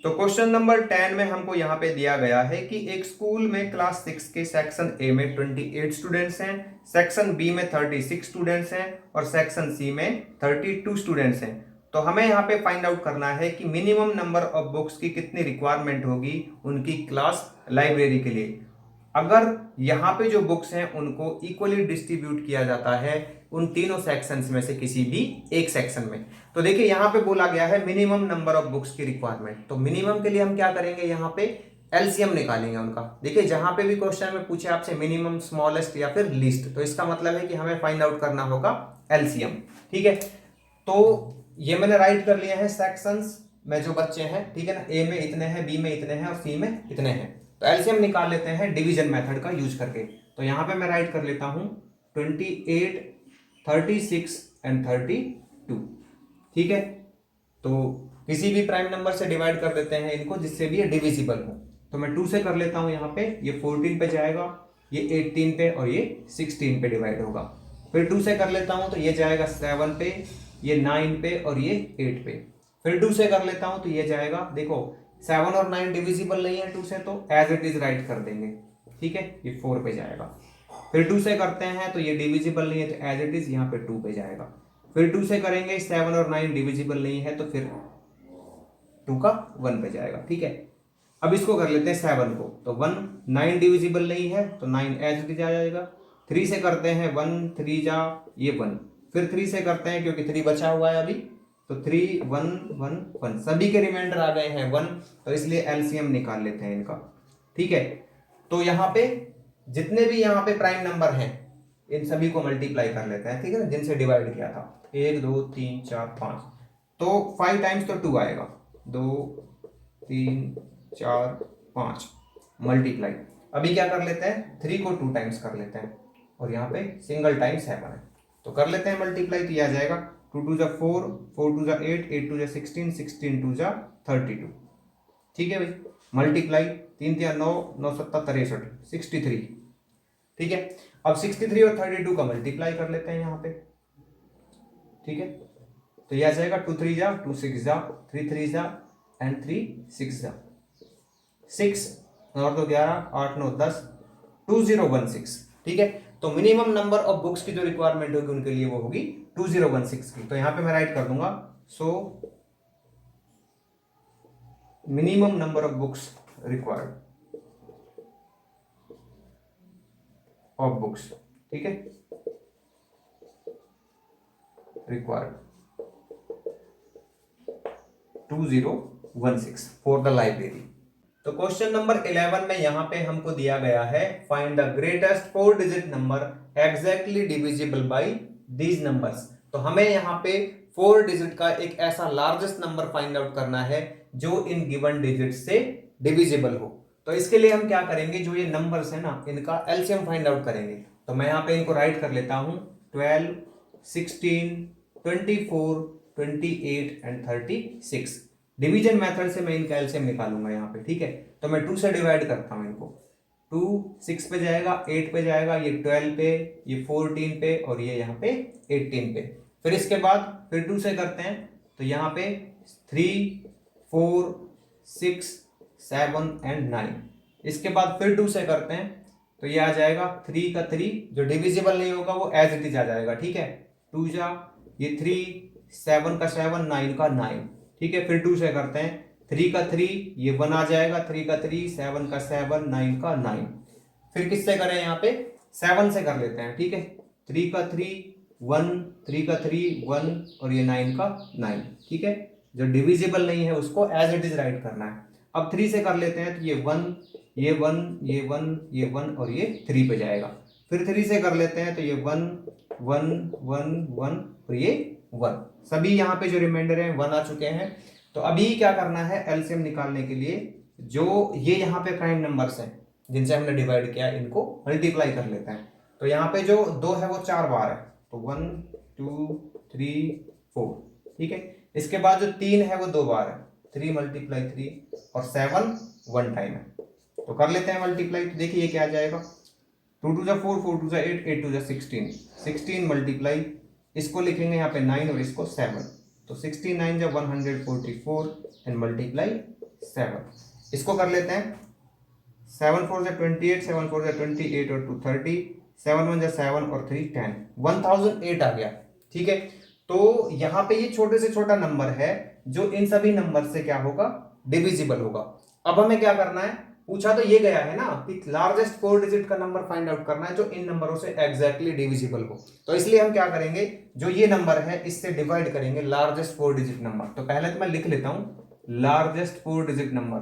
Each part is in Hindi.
तो क्वेश्चन नंबर 10 में हमको यहाँ पे दिया गया है कि एक स्कूल में क्लास 6 के सेक्शन ए में 28 स्टूडेंट्स हैं, सेक्शन बी में 36 स्टूडेंट्स हैं और सेक्शन सी में 32 स्टूडेंट्स हैं। तो हमें यहाँ पे फाइंड आउट करना है कि मिनिमम नंबर ऑफ बुक्स की कितनी रिक्वायरमेंट होगी उनकी क्लास लाइब्रेरी के लिए। अगर यहाँ पे जो बुक्स हैं उनको इक्वली डिस्ट्रीब्यूट किया जाता है उन तीनों सेक्शंस में से किसी भी एक सेक्शन में। तो देखिए यहाँ पे बोला गया है मिनिमम नंबर ऑफ बुक्स की रिक्वायरमेंट। तो मिनिमम के लिए हम क्या करेंगे, यहाँ पे एलसीएम निकालेंगे उनका। देखिए जहां पे भी क्वेश्चन में पूछे आपसे मिनिमम, स्मॉलेस्ट या फिर लीस्ट, तो इसका मतलब है कि हमें फाइंड आउट करना होगा एलसीएम। ठीक है, तो ये मैंने राइट कर लिया है सेक्शंस में जो बच्चे हैं, ठीक है ना। ए में इतने हैं, बी में इतने हैं और सी में इतने हैं। तो एलसीएम निकाल लेते हैं डिवीजन मेथड का यूज करके। तो यहां पे मैं राइट कर लेता हूं 28, 36 एंड 32। ठीक है, तो किसी भी प्राइम नंबर से डिवाइड कर देते हैं इनको जिससे भी ये डिविजिबल हो। तो मैं 2 से कर लेता हूं, यहाँ पे ये 14 पे जाएगा, ये 18 पे और ये 16 पे डिवाइड होगा। फिर 2 से कर लेता हूं तो ये जाएगा 7 पे, ये 9 पे और ये 8 पे। फिर 2 से कर लेता हूं तो ये जाएगा, देखो 7 और 9 डिविजिबल नहीं है 2 से, तो एज इट इज राइट कर देंगे। ठीक है, ये 4 पे जाएगा। फिर 2 से करते हैं तो ये डिविजिबल नहीं है तो एज इट इज यहाँ पे 2 पे जाएगा। फिर 2 से करेंगे, 7 और 9 डिविजिबल नहीं है तो फिर 2 का 1 पे जाएगा। ठीक है, अब इसको कर लेते हैं 7 को, तो 1, 9 डिविजिबल नहीं है तो 9 एज इट इज आ जाएगा। 3 से करते हैं 1 3 जा ये 1। फिर 3 से करते हैं क्योंकि 3 बचा हुआ है अभी, तो 3 1 1 1, सभी के रिमाइंडर आ गए हैं 1, तो इसलिए एलसीएम निकाल लेते हैं इनका। ठीक है, तो यहाँ पे जितने भी यहाँ पे प्राइम नंबर हैं इन सभी को मल्टीप्लाई कर लेते हैं। ठीक है ना, जिनसे डिवाइड किया था 1 2 3 4 5, तो 5 टाइम्स तो 2 आएगा, 2 3 4 5 मल्टीप्लाई। अभी क्या कर लेते हैं, 3 को 2 टाइम्स कर लेते हैं और यहाँ पे सिंगल टाइम 7 है, तो कर लेते हैं मल्टीप्लाई। तो यह आ जाएगा 2 2 जा 4, 4 2 जा 8, 8 2 जा 16, 16 2 जा 32। ठीक है भाई, मल्टीप्लाई 3 3 9, 9 7 63, 63। ठीक है, अब 63 और 32 का मल्टीप्लाई कर लेते हैं यहाँ पे। ठीक है, तो यह आ जाएगा 2 3 जा 2 6 जा 3 3 जा एंड 3 6 जा 6 और 2 11, 8 9 10, 2016। ठीक है, तो मिनिमम नंबर ऑफ बुक्स की जो रिक्वायरमेंट होगी उनके लिए वो होगी 2016 की। तो यहां पे मैं राइट कर दूंगा, so minimum number of books required of books. ठीक है, रिक्वायर्ड 2016 फॉर द लाइब्रेरी। तो क्वेश्चन नंबर 11 में यहां पे हमको दिया गया है find the greatest 4 digit number exactly divisible by these numbers. तो हमें यहां पे 4 डिजिट का एक ऐसा लार्जेस्ट नंबर फाइंड आउट करना है जो इन गिवन डिजिट से डिविजिबल हो। तो इसके लिए हम क्या करेंगे, जो ये नंबर्स है ना इनका एलसीएम फाइंड आउट करेंगे। तो मैं यहाँ पे इनको राइट कर लेता हूं 12, 16, 24, 28 एंड 36। डिवीजन मेथड से मैं इनका एलसीएम निकालूंगा यहाँ पे। ठीक है, तो मैं 2 से डिवाइड करता हूँ इनको, 2 6 पे जाएगा, 8 पे जाएगा, ये 12 पे, ये 14 पे और ये यहाँ पे 18 पे। फिर इसके बाद फिर 2 से करते हैं तो यहाँ पे 3 4 6 7 एंड 9। इसके बाद फिर 2 से करते हैं तो ये आ जाएगा 3 का 3, जो डिविजिबल नहीं होगा वो एज इट इज आ जाएगा। ठीक है, 2 जा ये 3, 7 का 7, 9 का 9। ठीक है, फिर 2 से करते हैं 3 का 3, ये 1 आ जाएगा, 3 का 3, 7 का 7, 9 का 9। फिर किससे करें, यहाँ पे 7 से कर लेते हैं। ठीक है, 3 का 3 1, 3 का 3 1 और ये 9 का 9। ठीक है, जो डिविजिबल नहीं है उसको एज इट इज राइट करना है। अब 3 से कर लेते हैं तो ये 1, ये 1, ये 1, ये 1 और ये 3 पे जाएगा। फिर 3 से कर लेते हैं तो ये 1 1 1 1 और ये 1, सभी यहाँ पे जो रिमाइंडर है 1 आ चुके हैं। तो अभी क्या करना है, एलसीएम निकालने के लिए जो ये यहाँ पे प्राइम नंबर्स हैं जिनसे हमने डिवाइड किया इनको मल्टीप्लाई कर लेते हैं। तो यहाँ पे जो 2 है वो 4 बार है, तो 1 2 3 4। ठीक है, इसके बाद जो 3 है वो 2 बार है, 3 × 3 और 7 1 टाइम है। तो कर लेते हैं मल्टीप्लाई। तो देखिए ये क्या आ जाएगा, 2 2 जा 4, 4 2 जा 8, 8 2 जा 16, 16 मल्टीप्लाई, इसको लिखेंगे यहाँ पे 9 और इसको 7, तो 69 जा 144 एंड मल्टीप्लाई 7। इसको कर लेते हैं, 7 4 जा 28, 7 4 जा 28 और 2 30, 7 1 जा 7 और 3 10, 1008 आ गया। ठीक है, तो यहाँ पे ये छोटे से छोटा नंबर है जो इन सभी नंबर से क्या होगा, डिविजिबल होगा। अब हमें क्या करना है, पूछा तो ये गया है ना कि लार्जेस्ट 4 डिजिट का नंबर फाइंड आउट करना है जो इन नंबरों से एग्जैक्टली डिविजिबल हो। तो इसलिए हम क्या करेंगे, जो ये नंबर है इससे डिवाइड करेंगे लार्जेस्ट 4 डिजिट नंबर। तो पहले तो मैं लिख लेता हूं लार्जेस्ट 4 डिजिट नंबर।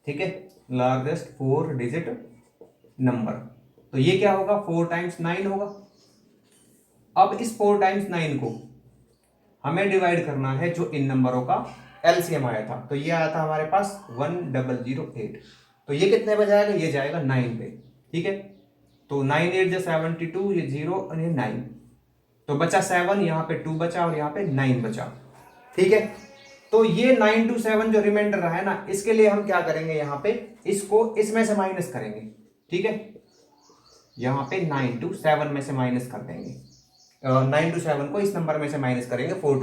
ठीक है, लार्जेस्ट 4 डिजिट नंबर, तो ये क्या होगा, 4 टाइम्स 9 होगा। अब इस 4 टाइम्स 9 को हमें डिवाइड करना है जो इन नंबरों का एलसीएम आया था। तो ये आया था हमारे पास 1008। तो ये कितने पे जाएगा, ये जाएगा 9 पे। ठीक है, तो 9 8 जो 72, ये 0 और ये 9, तो बचा 7, यहाँ पे 2 बचा और यहाँ पे 9 बचा। ठीक है, तो ये 9 to 7 जो रिमाइंडर रहा है ना, इसके लिए हम क्या करेंगे, यहाँ पे इसको इसमें से माइनस करेंगे। ठीक है, यहाँ पे 9 to 7 में से माइनस कर देंगे, 9 to 7 को इस नंबर में से माइनस करेंगे 4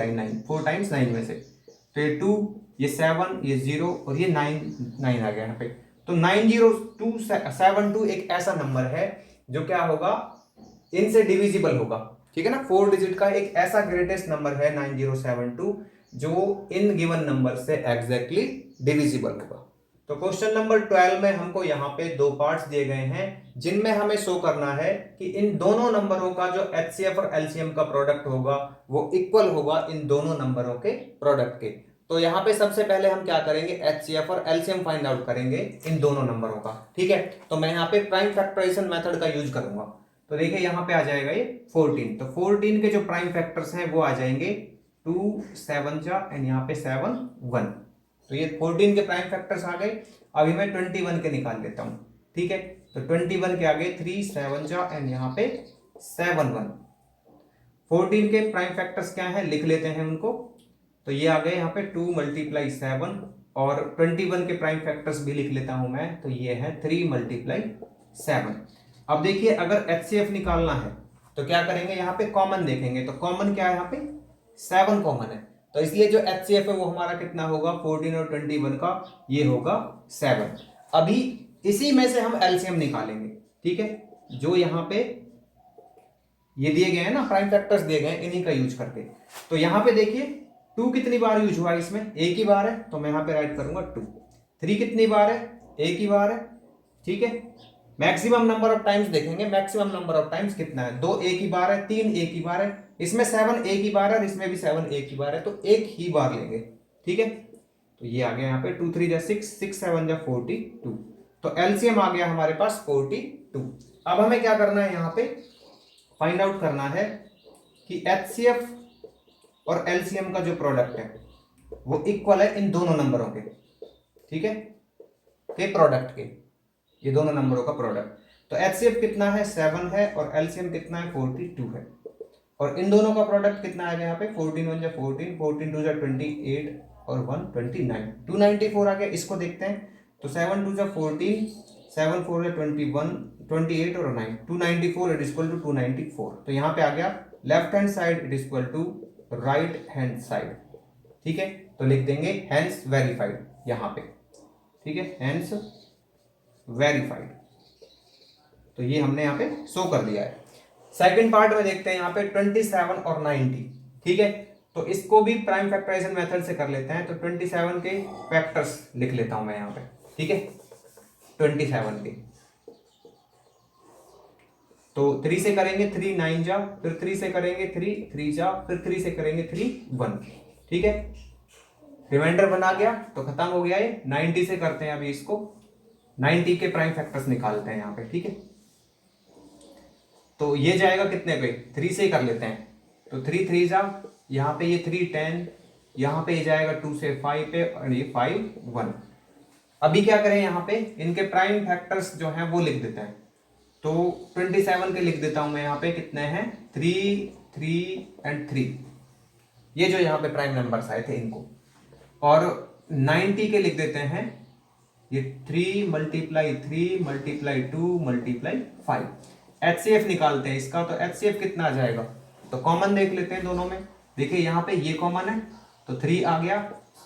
टाइम्स 9 में से। तो ये 2, ये 7, ये 0 और ये 9 आ गया यहाँ पे। तो 90272 एक ऐसा नंबर है जो क्या होगा, इनसे डिविजिबल होगा। ठीक है ना, 4 डिजिट का एक ऐसा ग्रेटेस्ट नंबर है 9072 जो इन गिवन नंबर से एग्जैक्टली डिविजिबल होगा। तो क्वेश्चन नंबर 12 में हमको यहाँ पे दो पार्ट्स दिए गए हैं जिनमें हमें शो करना है कि इन दोनों नंबरों का जो एचसीएफ और एलसीएम का प्रोडक्ट होगा वो इक्वल होगा इन दोनों नंबरों के प्रोडक्ट के। तो यहाँ पे सबसे पहले हम क्या करेंगे, एचसीएफ और एलसीएम फाइंड आउट करेंगे इन दोनों नंबरों का। ठीक है, तो मैं यहाँ पे प्राइम फैक्टराइजेशन मेथड का यूज करूंगा। तो देखिए यहाँ पे आ जाएगा ये 14, तो 14 के जो प्राइम फैक्टर्स हैं वो आ जाएंगे 2 7 जा एंड यहाँ पे 7 1। तो ये 14 के प्राइम फैक्टर्स आ गए। अभी मैं 21 के निकाल लेता हूं। ठीक है, तो 21 के आगे 3 7 जा एंड यहाँ पे 7 1। 14 के प्राइम फैक्टर्स क्या है, लिख लेते हैं उनको। तो ये आ गए यहाँ पे 2 × 7 और 21 के प्राइम फैक्टर्स भी लिख लेता हूं मैं। तो ये है 3 × 7। अब देखिए अगर एचसीएफ निकालना है तो क्या करेंगे, यहाँ पे कॉमन देखेंगे। तो कॉमन क्या है, यहाँ पे 7 कॉमन है, तो इसलिए जो एचसीएफ है वो हमारा कितना होगा, 14 और 21 का ये होगा 7। अभी इसी में से हम एलसीएम निकालेंगे। ठीक है, जो यहाँ पे ये दिए गए हैं ना प्राइम फैक्टर्स दिए गए हैं, इन्हीं का यूज करके। तो यहाँ पे देखिए 2 कितनी बार यूज हुआ है, इसमें एक ही बार है, तो मैं यहाँ पे राइट करूंगा 2। 3 कितनी बार है, एक ही बार है। ठीक है, मैक्सिमम नंबर ऑफ टाइम्स देखेंगे, मैक्सिमम नंबर ऑफ टाइम्स कितना है, 2 एक ही बार है, 3 एक ही बार है, इसमें 7 एक ही बार है और इसमें भी 7 एक ही बार है, तो एक ही बार लेंगे। ठीक है, तो ये आ गया यहाँ पे 2 3 जा 6, 6 7 जा 42। तो एलसीएम आ गया हमारे पास 42। अब हमें क्या करना है, यहाँ पे फाइंड आउट करना है कि एचसीएफ और एलसीएम का जो प्रोडक्ट है वो इक्वल है इन दोनों नंबरों के। ठीक है, के प्रोडक्ट के, ये दोनों नंबरों का प्रोडक्ट। तो एचसीएफ कितना है, 7 है और एलसीएम कितना है, 42 है। और इन दोनों का प्रोडक्ट कितना आएगा यहाँ पे, 14 1 जा 14, 14 2 जा 28 और 1 29, 294 आ गया। इसको देखते हैं, तो 7 2 जा 14, 7 4 जा 21, 28 और 9, 294 इट इक्वल टू 294। तो यहाँ पे आ गया left hand side it equal to right hand side. ठीक है, तो लिख देंगे हैंस वेरीफाइड यहाँ पे। ठीक है, हैंस वेरीफाइड, तो ये हमने यहाँ पे शो कर दिया है। सेकंड पार्ट में देखते हैं यहाँ पे 27 और 90। ठीक है, तो इसको भी प्राइम फैक्टराइजेशन मेथड से कर लेते हैं। तो 27 के फैक्टर्स लिख लेता हूं मैं यहाँ पे। ठीक है, 27 के तो 3 से करेंगे 3 9 जा, फिर 3 से करेंगे 3 3 जा, फिर 3 से करेंगे 3 1। ठीक है, रिमाइंडर बना गया तो खत्म हो गया ये। 90 से करते हैं अभी इसको, 90 के प्राइम फैक्टर्स निकालते हैं यहाँ पे। ठीक है, तो ये जाएगा कितने पे, 3 से कर लेते हैं। तो 3 3 जा, यहाँ पे ये 3 10, यहाँ पे ये जाएगा 2 से 5 पे और ये 5 1। अभी क्या करें, यहाँ पे इनके प्राइम फैक्टर्स जो हैं वो लिख देते हैं। तो 27 के लिख देता हूं मैं यहाँ पे, कितने हैं 3 3 एंड 3, ये जो यहाँ पे प्राइम नंबर्स आए थे इनको। और 90 के लिख देते हैं, ये 3 × 3 × 2 × 5। एचसीएफ निकालते हैं इसका, तो एचसीएफ कितना आ जाएगा, तो कॉमन देख लेते हैं दोनों में। देखिए यहाँ पे ये कॉमन है तो 3 आ गया,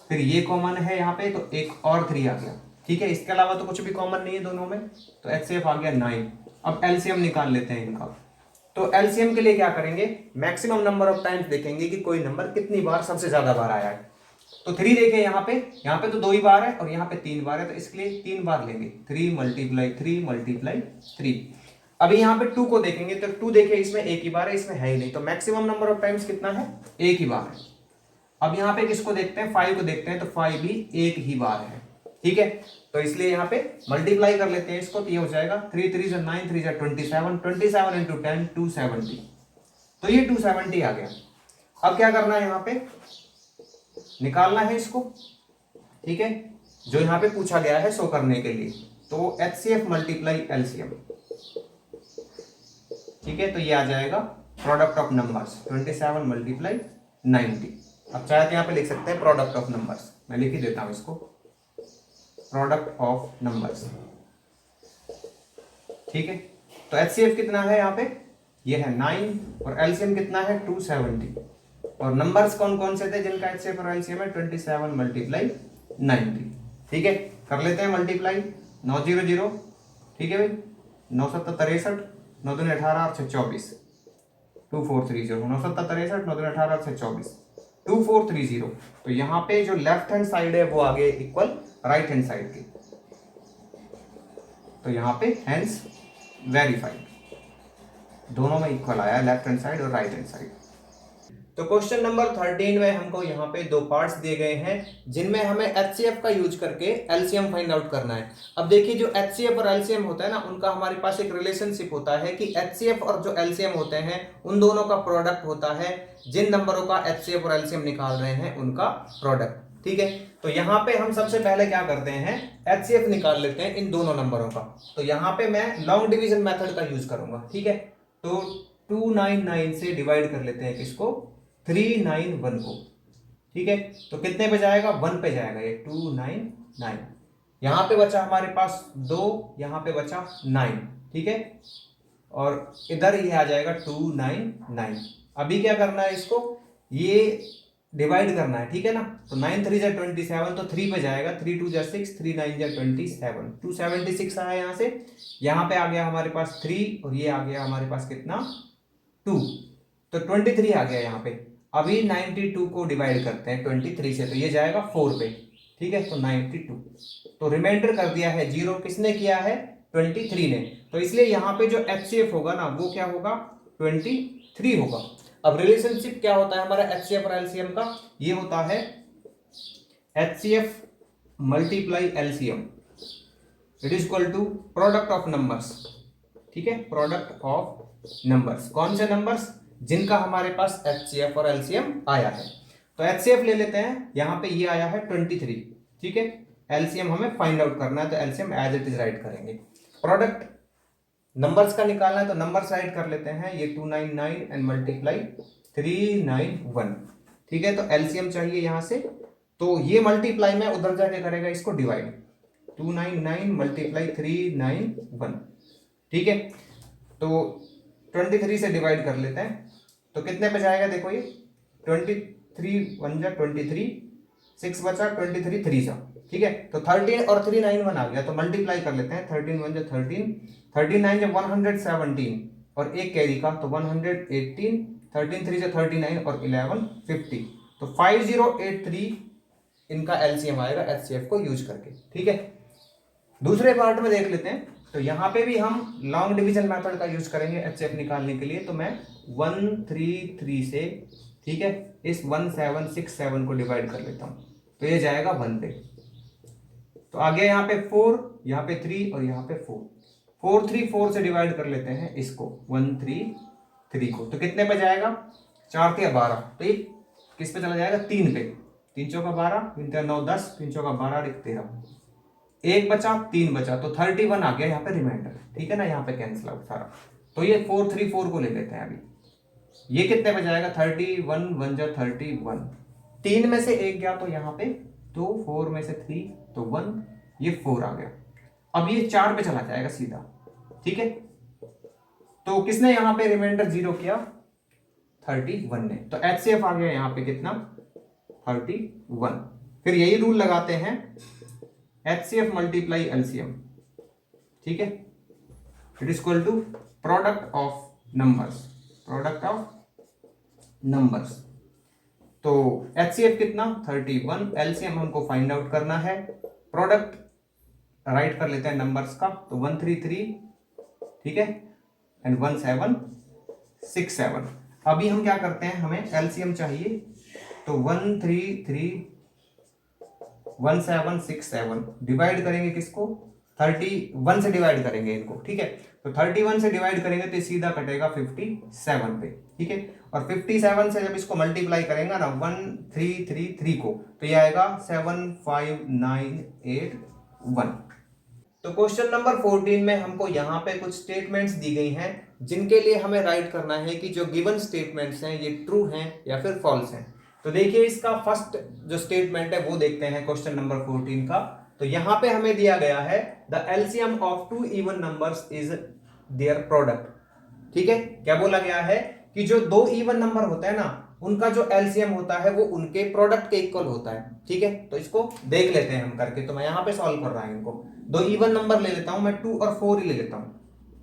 फिर ये कॉमन है यहाँ पे, तो एक और 3 आ गया। ठीक है, इसके अलावा तो कुछ भी कॉमन नहीं है दोनों में, तो HCF आ गया 9। अब एलसीएम निकाल लेते हैं इनका। तो एलसीएम के लिए क्या करेंगे, मैक्सिमम नंबर ऑफ टाइम्स देखेंगे कि कोई नंबर कितनी बार सबसे ज्यादा बार आया है। तो 3 देखें यहाँ पे तो 2 ही बार है और यहाँ पे 3 बार है, तो इसके लिए 3 बार लेंगे। 3 × 3 × 3। अभी यहाँ पे 2 को देखेंगे, तो 2 देखे इसमें एक ही बार है, इसमें है ही नहीं, तो मैक्सिमम नंबर ऑफ टाइम्स कितना है, एक ही बार है। अब यहाँ पे किसको देखते हैं, 5 को देखते हैं, तो 5 भी एक ही बार है। ठीक है, तो इसलिए यहाँ पे मल्टीप्लाई कर लेते हैं इसको, तो ये हो जाएगा 3 3 9 3 27, 27 इंटू 10 270, तो ये 270 आ गया। अब क्या करना है, यहाँ पे निकालना है इसको। ठीक है, जो यहाँ पे पूछा गया है शो करने के लिए, तो HCF मल्टीप्लाई LCM। ठीक है, तो ये आ जाएगा प्रोडक्ट ऑफ नंबर्स 27 मल्टीप्लाई 90। अब चाहे तो यहाँ पे लिख सकते हैं प्रोडक्ट ऑफ नंबर्स, मैं लिख ही देता हूं इसको, प्रोडक्ट ऑफ नंबर्स। ठीक है, तो HCF कितना है यहाँ पे, ये है 9 और LCM कितना है 270। और नंबर्स कौन कौन से थे जिनका HCF और LCM है 27 मल्टीप्लाई 90। ठीक है, कर लेते हैं मल्टीप्लाई। 900, ठीक है भाई, 9 7 63, 9 दूनी 18 और 6 24, 2430, 9 7 63, 9 दूनी 18 और 6 24, 2430। तो यहाँ पे जो लेफ्ट हैंड साइड है वो आ गए इक्वल राइट हैंड साइड के, तो यहाँ पे हैंड्स वेरीफाइड, दोनों में इक्वल आया, लेफ्ट हैंड साइड और राइट हैंड साइड। तो क्वेश्चन नंबर 13 में हमको यहाँ पे 2 पार्ट्स दिए गए हैं जिनमें हमें HCF का यूज करके LCM फाइंड आउट करना है। अब देखिए, जो HCF और LCM होता है ना, उनका हमारे पास एक रिलेशनशिप होता है कि HCF और जो LCM होते हैं उन दोनों का प्रोडक्ट होता है जिन नंबरों का HCF और LCM निकाल रहे हैं उनका प्रोडक्ट। ठीक है, तो यहाँ पे हम सबसे पहले क्या करते हैं, HCF निकाल लेते हैं इन दोनों नंबरों का। तो यहाँ पे मैं लॉन्ग डिवीजन मेथड का यूज करूंगा। ठीक है, तो 299 से डिवाइड कर लेते हैं किसको, 391 को। ठीक है, तो कितने पे जाएगा, 1 पे जाएगा, ये 299। यहां पे बचा हमारे पास 2, यहां पे बचा 9। ठीक है, और इधर ये आ जाएगा 299। अभी क्या करना है, इसको ये डिवाइड करना है। ठीक है ना, तो 9 3 जा 27, तो 3 पे जाएगा, 3 2 जा 6, 3 9 जा 27, 276 आया यहाँ से। यहाँ पे आ गया हमारे पास 3 और ये आ गया हमारे पास कितना, 2, तो 23 आ गया यहाँ पे। अभी 92 को डिवाइड करते हैं 23 से, तो ये जाएगा 4 पे। ठीक है, तो 92, तो रिमाइंडर कर दिया है 0, किसने किया है, 23 ने। तो इसलिए यहाँ पे जो HCF होगा ना वो क्या होगा, 23 होगा। अब रिलेशनशिप क्या होता है हमारा HCF और LCM का, ये होता है HCF multiply LCM, it is equal to product of numbers. ठीक है, प्रोडक्ट ऑफ नंबर्स, कौन से नंबर्स, जिनका हमारे पास HCF और LCM आया है। तो HCF ले लेते हैं, यहां पे ये आया है 23। ठीक है, LCM हमें फाइंड आउट करना है, तो LCM as it is right करेंगे। प्रोडक्ट नंबर्स का निकालना है, तो नंबर्स राइट कर लेते हैं, ये 299 एंड मल्टीप्लाई 391। ठीक है, तो LCM चाहिए यहां से, तो ये मल्टीप्लाई में उधर जाके करेगा इसको डिवाइड, 299 मल्टीप्लाई 391। ठीक है, तो 23 से डिवाइड कर लेते हैं, तो कितने पे जाएगा, देखो ये 23 1 जा 23, 6 बचा, 23 3 जा। ठीक है, तो 13 और 391 आ गया, तो मल्टीप्लाई कर लेते हैं, 13 1 जा 13, 39 जा 117 और एक कैरी का, तो 118, 13 3 जा 39 और 11 50, तो 5083 इनका LCM आएगा HCF को यूज करके। ठीक है, दूसरे पार्ट में देख लेते हैं, तो यहां पे भी हम लॉन्ग डिवीजन मेथड का यूज करेंगे HCF निकालने के लिए। तो मैं 133 से, ठीक है, इस 1767 को डिवाइड कर लेता हूं, तो ये जाएगा 1 पे। तो आ गया यहाँ पे 4, यहाँ पे 3 और यहाँ पे 4, 434 से डिवाइड कर लेते हैं इसको, 133 को, तो कितने पे जाएगा, 4 3 12, तो ये किस पे चला जाएगा, 3 पे, 3 चौका 12, 3 3 9 10, 3 चौका 12 13, एक बचा, 3 बचा, तो 31 आ गया यहाँ पे रिमाइंडर। ठीक है ना, यहाँ पे कैंसिल आउट सारा, तो ये 434 को ले लेते हैं अभी। ये कितने पे जाएगा, 31 1 जा 31, 3 में से 1 गया तो यहाँ पे, तो 4 में से 3 तो 1, ये 4 आ गया। अब ये 4 पे चला जाएगा सीधा। ठीक है, तो किसने यहाँ पे रिमाइंडर 0 किया, 31 ने, तो HCF आ गया यहाँ पे कितना, 31। फिर यही रूल लगाते हैं HCF मल्टीप्लाई LCM, ठीक है, it is equal to product of numbers, product of numbers. तो HCF कितना 31, LCM हमको फाइंड आउट करना है, प्रोडक्ट राइट कर लेते हैं नंबर्स का, तो 133, ठीक है, एंड 1767। अभी हम क्या करते हैं, हमें LCM चाहिए, तो 1331767 डिवाइड करेंगे किसको, 31 से डिवाइड करेंगे इनको, ठीक है, तो 31 से डिवाइड करेंगे तो सीधा कटेगा 57 पे, ठीक है, और 57 से जब इसको मल्टीप्लाई करेंगे ना 1333 को, तो ये आएगा 75981। तो क्वेश्चन नंबर 14 में हमको यहाँ पे कुछ स्टेटमेंट्स दी गई हैं जिनके लिए हमें राइट करना है कि जो गिवन स्टेटमेंट्स हैं ये ट्रू हैं या फिर फॉल्स हैं। तो देखिए इसका फर्स्ट जो स्टेटमेंट है वो देखते हैं क्वेश्चन नंबर 14 का। तो यहाँ पे हमें दिया गया है the LCM of two even numbers is their product, ठीक है, क्या बोला गया है कि जो दो इवन नंबर होते हैं ना उनका जो एलसीएम होता है वो उनके प्रोडक्ट के इक्वल होता है, ठीक है, तो इसको देख लेते हैं हम करके। तो मैं यहाँ पे सॉल्व कर रहा हूं इनको, दो इवन नंबर ले लेता हूं मैं, 2 और 4 ही ले लेता हूं,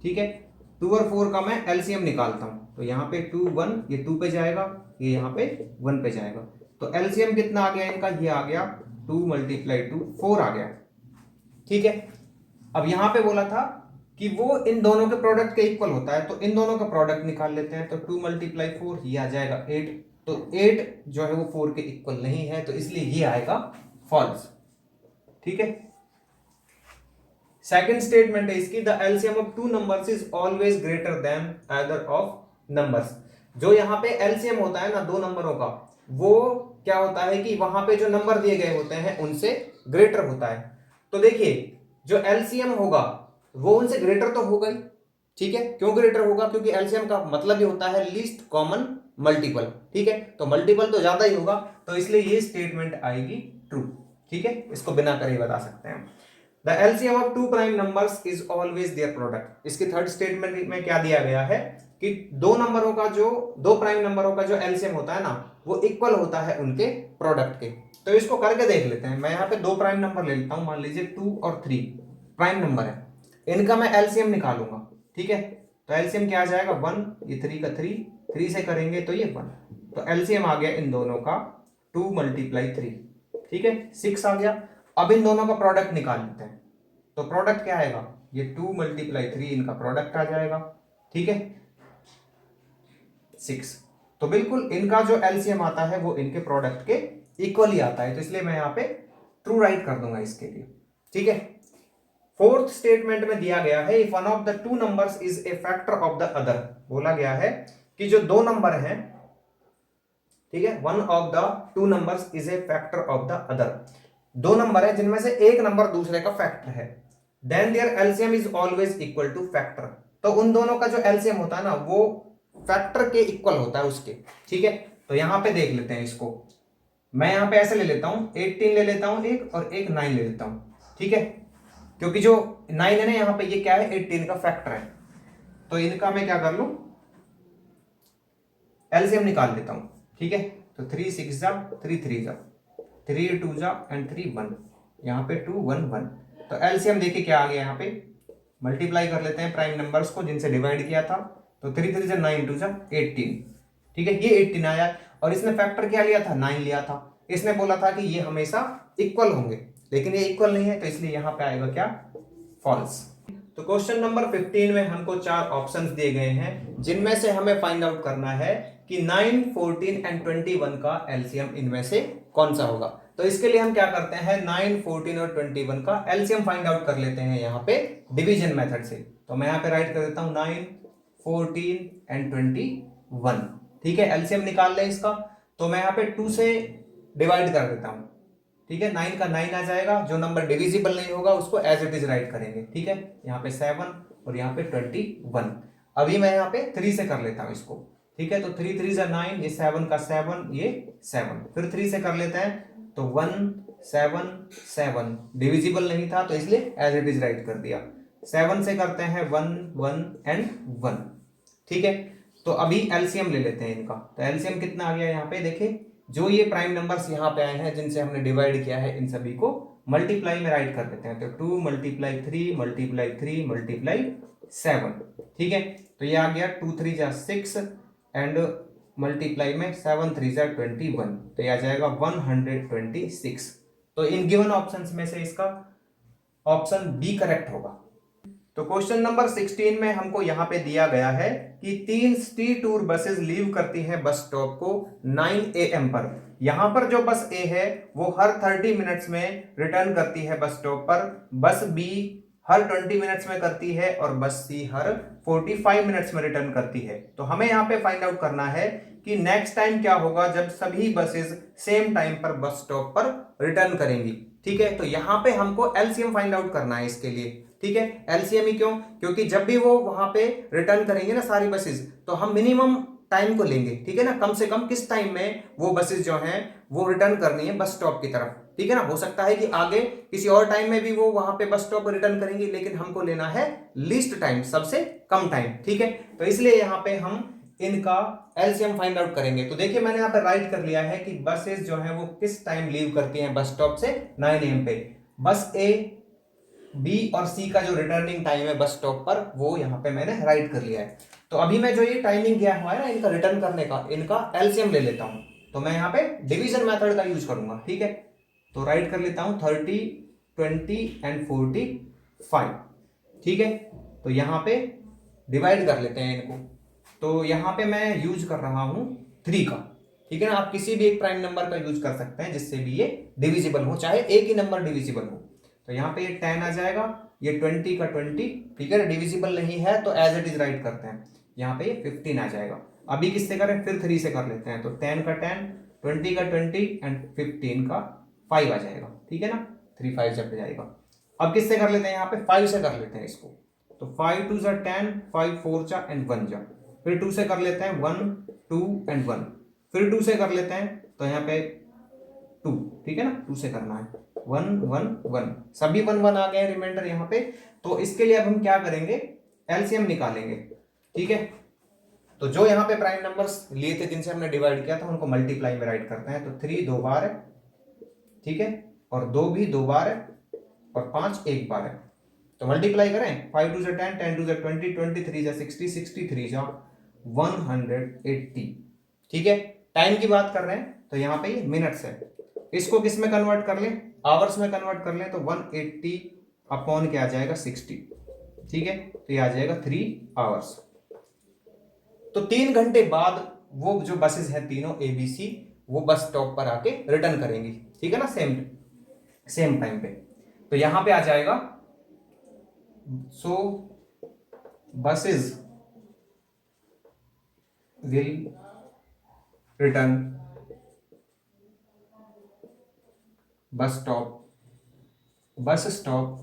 ठीक है, 2 और 4 का मैं एलसीएम निकालता हूं, तो यहाँ पे 2 1, ये 2 पे जाएगा, ये यहाँ पे 1 पे जाएगा, तो एलसीएम कितना आ गया इनका, ये आ गया 2 × 2 4 आ गया, ठीक है। अब यहाँ पे बोला था कि वो इन दोनों के प्रोडक्ट के इक्वल होता है, तो इन दोनों का प्रोडक्ट निकाल लेते हैं, तो 2 × 4 ये आ जाएगा 8, तो 8 जो है वो 4 के इक्वल नहीं है, तो इसलिए ये आएगा फॉल्स, ठीक है। सेकंड स्टेटमेंट है इसकी, the LCM of to numbers is always greater than either of numbers. जो यहाँ पे एलसीएम होता है ना दो नंबरों का, वो क्या होता है कि वहां पे जो नंबर दिए गए होते हैं उनसे ग्रेटर होता है। तो देखिए जो एलसीएम होगा वो उनसे ग्रेटर तो होगा ही, ठीक है, क्यों ग्रेटर होगा, क्योंकि एलसीएम का मतलब ही होता है लीस्ट कॉमन मल्टीपल, ठीक है, तो मल्टीपल तो ज्यादा ही होगा, तो इसलिए ये स्टेटमेंट आएगी ट्रू, ठीक है, इसको बिना करे बता सकते हैं। The LCM of two prime numbers is always their product. इसकी थर्ड स्टेटमेंट में क्या दिया गया है कि दो नंबरों का जो दो प्राइम नंबरों का जो एलसीएम होता है ना वो इक्वल होता है उनके प्रोडक्ट के। तो इसको करके देख लेते हैं। मैं यहाँ पे दो प्राइम नंबर ले लेता हूं, मान लीजिए 2 और 3 प्राइम नंबर है, इनका मैं एलसीएम निकालूंगा, ठीक है, तो एलसीएम क्या आ जाएगा 1, ये 3 का 3 से करेंगे तो ये 1, तो एलसीएम आ गया इन दोनों का 2 × 3, ठीक है, 6 आ गया। अब इन दोनों का प्रोडक्ट निकाल लेते हैं, तो प्रोडक्ट क्या आएगा, ये 2 × 3 इनका प्रोडक्ट आ जाएगा, ठीक है, 6। तो बिल्कुल इनका जो एलसीएम आता है वो इनके प्रोडक्ट के इक्वल ही आता है, तो इसलिए मैं यहाँ पे ट्रू राइट कर दूंगा इसके लिए, ठीक है। फोर्थ स्टेटमेंट में दिया गया है if one of the two numbers is a factor of the other. बोला गया है कि जो दो नंबर हैं, ठीक है, one of the two numbers is a factor of the other, दो नंबर है जिनमें से एक नंबर दूसरे का फैक्टर है, then their LCM is always equal to factor. तो उन दोनों का जो एलसीएम होता है ना वो फैक्टर के इक्वल होता है उसके, ठीक है। तो यहां पे देख लेते हैं इसको, मैं यहां पे ऐसे ले लेता हूं, 18 ले लेता हूं एक और एक 9 ले लेता हूं, ठीक है, क्योंकि जो 9 है ना यहाँ पे ये क्या है 18 का फैक्टर है, तो इनका मैं क्या कर लूं एलसीएम निकाल लेता हूं, ठीक है। तो 3 6 जा 3 3 जा 3 2 जा एंड 3 1, यहाँ पे 2 1 1, तो एलसीएम देखिए क्या आ गया, यहाँ पे मल्टीप्लाई कर लेते हैं प्राइम नंबर्स को जिनसे डिवाइड किया था, तो 3 3 जा 9 2 जा 18, ठीक है, ये 18 आया, और इसने फैक्टर क्या लिया था 9 लिया था। इसने बोला था कि ये हमेशा इक्वल होंगे, लेकिन ये इक्वल नहीं है, तो इसलिए यहां पे आएगा क्या फॉल्स। तो क्वेश्चन नंबर 15 में हमको 4 ऑप्शंस दिए गए हैं जिनमें से हमें फाइंड आउट करना है कि 9 14 एंड 21 का एलसीएम इनमें से कौन सा होगा। तो इसके लिए हम क्या करते हैं 9 14 और 21 का एलसीएम फाइंड आउट कर लेते हैं यहाँ पे डिवीजन मेथड से। तो मैं यहाँ पे राइट कर देता हूं 9 14 एंड 21, ठीक है, एलसीएम निकाल लें इसका। तो मैं यहाँ पे 2 से डिवाइड कर देता हूं, ठीक है, 9 का 9 आ जाएगा, जो नंबर डिविजिबल नहीं होगा उसको एज इट इज राइट करेंगे, ठीक है, यहाँ पे 7 और यहाँ पे 21। अभी मैं यहाँ पे 3 से कर लेता हूँ इसको, ठीक है, तो 3 3 जा 9, ये 7 का 7, ये 7, फिर 3 से कर लेते हैं, तो 1 7 7 डिविजिबल नहीं था तो इसलिए एज इट इज राइट कर दिया। 7 से करते हैं 1 1 एंड 1, ठीक है। तो अभी एलसीएम ले लेते हैं इनका, तो एलसीएम कितना आ गया यहाँ पे देखिए जो ये प्राइम नंबर्स यहाँ पे आए हैं जिनसे हमने डिवाइड किया है, इन सभी को मल्टीप्लाई में राइट कर देते हैं। तो 2 मल्टीप्लाई 3 मल्टीप्लाई 3 मल्टीप्लाई 7, ठीक है। तो ये आ गया 2 3 जा 6 एंड मल्टीप्लाई में 7 3 जा 21, तो ये आ जाएगा 126। तो इन गिवन ऑप्शंस में से इसका ऑप्शन बी करेक्ट होगा। तो क्वेश्चन नंबर 16 में हमको यहाँ पे दिया गया है कि 3 सिटी टूर बसेस लीव करती हैं बस स्टॉप को 9 AM पर। यहाँ पर जो बस ए है वो हर 30 मिनट्स में रिटर्न करती है बस स्टॉप पर, बस बी हर 20 मिनट्स में करती है और बस सी हर 45 मिनट्स में रिटर्न करती है। तो हमें यहाँ पे फाइंड आउट करना है कि नेक्स्ट टाइम क्या होगा जब सभी बसेस सेम टाइम पर बस स्टॉप पर रिटर्न करेंगी, ठीक है। तो यहाँ पे हमको एलसीएम फाइंड आउट करना है इसके लिए, ठीक है। एलसीएम ही क्यों? क्योंकि जब भी वो वहां पे रिटर्न करेंगे ना सारी बसेस, तो हम मिनिमम टाइम को लेंगे, ठीक है ना। कम से कम किस टाइम में वो बसेस जो हैं वो रिटर्न करनी है बस स्टॉप की तरफ, ठीक है ना। हो सकता है कि आगे किसी और टाइम में भी वो वहां पे बस स्टॉप पर रिटर्न करेंगी, लेकिन हमको लेना है लीस्ट टाइम, सबसे कम टाइम, ठीक है। तो इसलिए यहाँ पे हम इनका एलसीएम फाइंड आउट करेंगे। तो देखिए मैंने यहाँ पे राइट कर लिया है कि बसेस जो है वो किस टाइम लीव करती हैं बस स्टॉप से 9 AM पे। बस ए, बी और सी का जो रिटर्निंग टाइम है बस स्टॉप पर वो यहाँ पे मैंने राइट कर लिया है। तो अभी मैं जो ये टाइमिंग किया हुआ है ना इनका रिटर्न करने का, इनका एलसीएम ले लेता हूं। तो मैं यहाँ पे डिवीजन मेथड का यूज करूंगा, ठीक है। तो राइट कर लेता हूं 30 20 एंड 45, ठीक है। तो यहाँ पे डिवाइड कर लेते हैं इनको। तो यहाँ पे मैं यूज कर रहा हूं 3 का, ठीक है ना। आप किसी भी एक प्राइम नंबर का यूज कर सकते हैं जिससे भी ये डिविजिबल हो, चाहे एक ही नंबर डिविजिबल हो। तो यहाँ पे ये 10 आ जाएगा, ये 20 का 20, ठीक है। डिविजिबल नहीं है तो एज इट इज राइट करते हैं। यहाँ पे ये 15 आ जाएगा। अभी किससे करें? फिर 3 से कर लेते हैं। तो 10 का 10, 20 का 20 एंड 15 का 5 आ जाएगा, ठीक है ना। 3 5 जब जाएगा। अब किससे कर लेते हैं? यहाँ पे 5 से कर लेते हैं इसको। तो 5 2 जा 10, 5 4 जा एंड 1 जा। फिर 2 से कर लेते हैं 1 2 एंड 1। फिर 2 से कर लेते हैं, तो यहाँ पे 2, ठीक है ना। 2 से करना है 1 1 1, सभी 1 1 आ गए रिमाइंडर यहाँ पे। तो इसके लिए अब हम क्या करेंगे? एलसीएम निकालेंगे, ठीक है। तो जो यहाँ पे प्राइम नंबर्स लिए थे जिनसे हमने डिवाइड किया था उनको मल्टीप्लाई में राइट करते हैं। तो 3 2 बार है, ठीक है, और 2 भी 2 बार है, और 5 1 बार है। तो मल्टीप्लाई करें, 5 2 जा 10, 10 2 जा 20, 23 जा 60, 63 जा 180, ठीक है। टाइम की बात कर रहे हैं तो यहाँ पे ये मिनट्स है। इसको किस में कन्वर्ट कर लें? आवर्स में कन्वर्ट कर लें। तो 180 अपॉन क्या आ जाएगा? 60, ठीक है। तो ये आ जाएगा 3 आवर्स। तो 3 घंटे बाद वो जो बसेस हैं तीनों एबीसी वो बस स्टॉप पर आके रिटर्न करेंगी, ठीक है ना, सेम टाइम पे। तो यहां पे आ जाएगा so buses will return bus stop